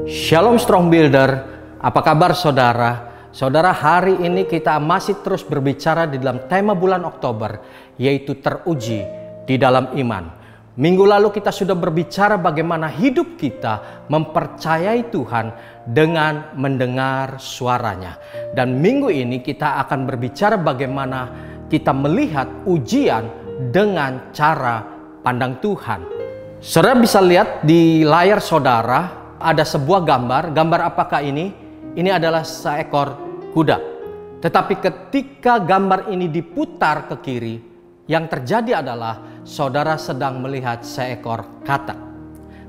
Shalom Strong Builder, apa kabar saudara? Saudara, hari ini kita masih terus berbicara di dalam tema bulan Oktober, yaitu teruji di dalam iman. Minggu lalu kita sudah berbicara bagaimana hidup kita mempercayai Tuhan dengan mendengar suaranya. Dan minggu ini kita akan berbicara bagaimana kita melihat ujian dengan cara pandang Tuhan. Saudara bisa lihat di layar saudara, ada sebuah gambar. Gambar apakah ini? Ini adalah seekor kuda. Tetapi ketika gambar ini diputar ke kiri, yang terjadi adalah saudara sedang melihat seekor katak.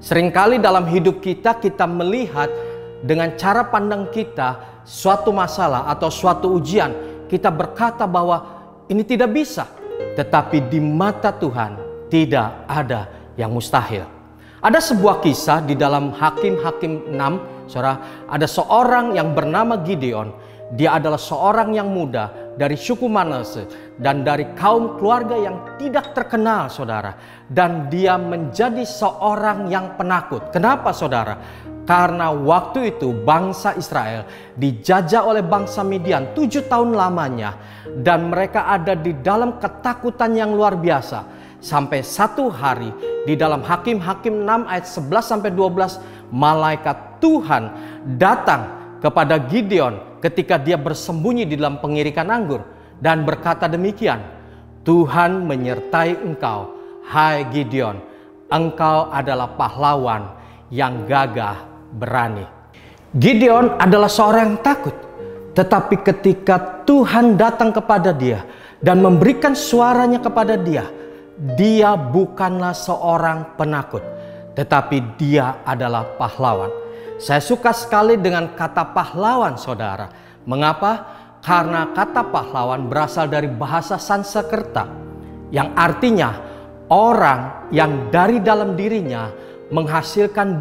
Seringkali dalam hidup kita, kita melihat dengan cara pandang kita suatu masalah atau suatu ujian. Kita berkata bahwa ini tidak bisa. Tetapi di mata Tuhan tidak ada yang mustahil. Ada sebuah kisah di dalam Hakim-Hakim 6, saudara. Ada seorang yang bernama Gideon. Dia adalah seorang yang muda dari suku Manase dan dari kaum keluarga yang tidak terkenal, saudara. Dan dia menjadi seorang yang penakut. Kenapa, saudara? Karena waktu itu bangsa Israel dijajah oleh bangsa Midian 7 tahun lamanya. Dan mereka ada di dalam ketakutan yang luar biasa. Sampai satu hari di dalam Hakim-Hakim 6 ayat 11-12, malaikat Tuhan datang kepada Gideon ketika dia bersembunyi di dalam pengirikan anggur dan berkata demikian, Tuhan menyertai engkau, hai Gideon, engkau adalah pahlawan yang gagah berani. Gideon adalah seorang yang takut, tetapi ketika Tuhan datang kepada dia dan memberikan suaranya kepada dia, dia bukanlah seorang penakut, tetapi dia adalah pahlawan. Saya suka sekali dengan kata pahlawan, saudara. Mengapa? Karena kata pahlawan berasal dari bahasa Sanskerta, yang artinya orang yang dari dalam dirinya menghasilkan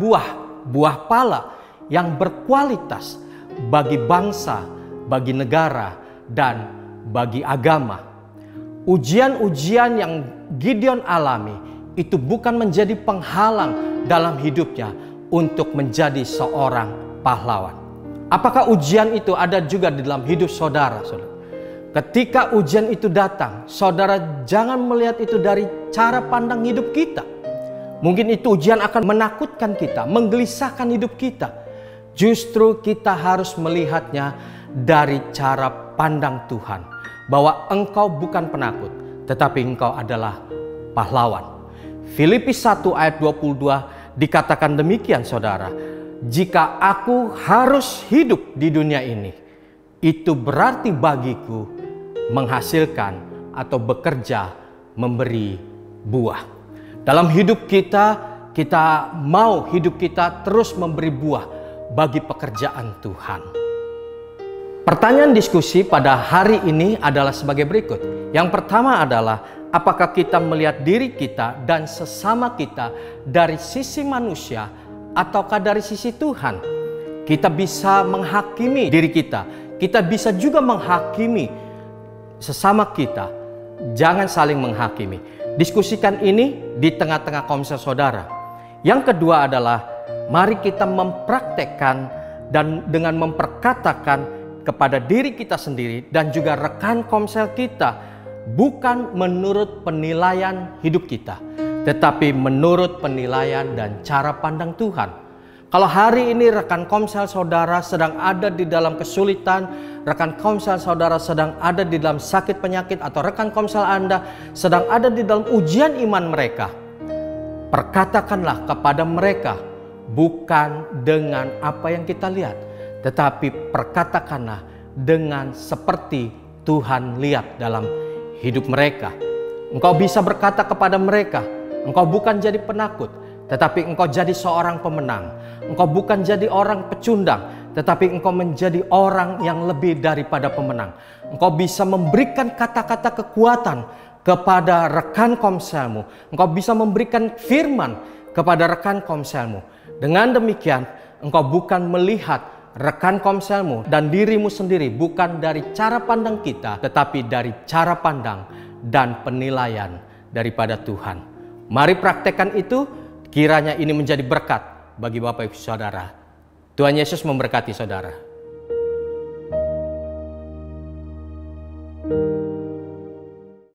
buah pala yang berkualitas bagi bangsa, bagi negara, dan bagi agama. Ujian-ujian yang Gideon alami itu bukan menjadi penghalang dalam hidupnya untuk menjadi seorang pahlawan. Apakah ujian itu ada juga di dalam hidup saudara? Ketika ujian itu datang, saudara jangan melihat itu dari cara pandang hidup kita. Mungkin itu ujian akan menakutkan kita, menggelisahkan hidup kita. Justru kita harus melihatnya dari cara pandang Tuhan. Bahwa engkau bukan penakut, tetapi engkau adalah pahlawan. Filipi 1 ayat 22 dikatakan demikian, saudara. Jika aku harus hidup di dunia ini, itu berarti bagiku menghasilkan atau bekerja memberi buah. Dalam hidup kita, kita mau hidup kita terus memberi buah bagi pekerjaan Tuhan. Pertanyaan diskusi pada hari ini adalah sebagai berikut. Yang pertama adalah, apakah kita melihat diri kita dan sesama kita dari sisi manusia ataukah dari sisi Tuhan? Kita bisa menghakimi diri kita. Kita bisa juga menghakimi sesama kita. Jangan saling menghakimi. Diskusikan ini di tengah-tengah komsel saudara. Yang kedua adalah, mari kita mempraktekkan dan dengan memperkatakan kepada diri kita sendiri dan juga rekan komsel kita, bukan menurut penilaian hidup kita, tetapi menurut penilaian dan cara pandang Tuhan. Kalau hari ini rekan komsel saudara sedang ada di dalam kesulitan, rekan komsel saudara sedang ada di dalam sakit penyakit, atau rekan komsel Anda sedang ada di dalam ujian iman mereka, perkatakanlah kepada mereka bukan dengan apa yang kita lihat, tetapi perkatakanlah dengan seperti Tuhan lihat dalam hidup mereka. Engkau bisa berkata kepada mereka, engkau bukan jadi penakut, tetapi engkau jadi seorang pemenang. Engkau bukan jadi orang pecundang, tetapi engkau menjadi orang yang lebih daripada pemenang. Engkau bisa memberikan kata-kata kekuatan kepada rekan komselmu. Engkau bisa memberikan firman kepada rekan komselmu. Dengan demikian, engkau bukan melihat rekan komselmu dan dirimu sendiri bukan dari cara pandang kita, tetapi dari cara pandang dan penilaian daripada Tuhan. Mari praktekkan itu, kiranya ini menjadi berkat bagi Bapak Ibu Saudara. Tuhan Yesus memberkati saudara.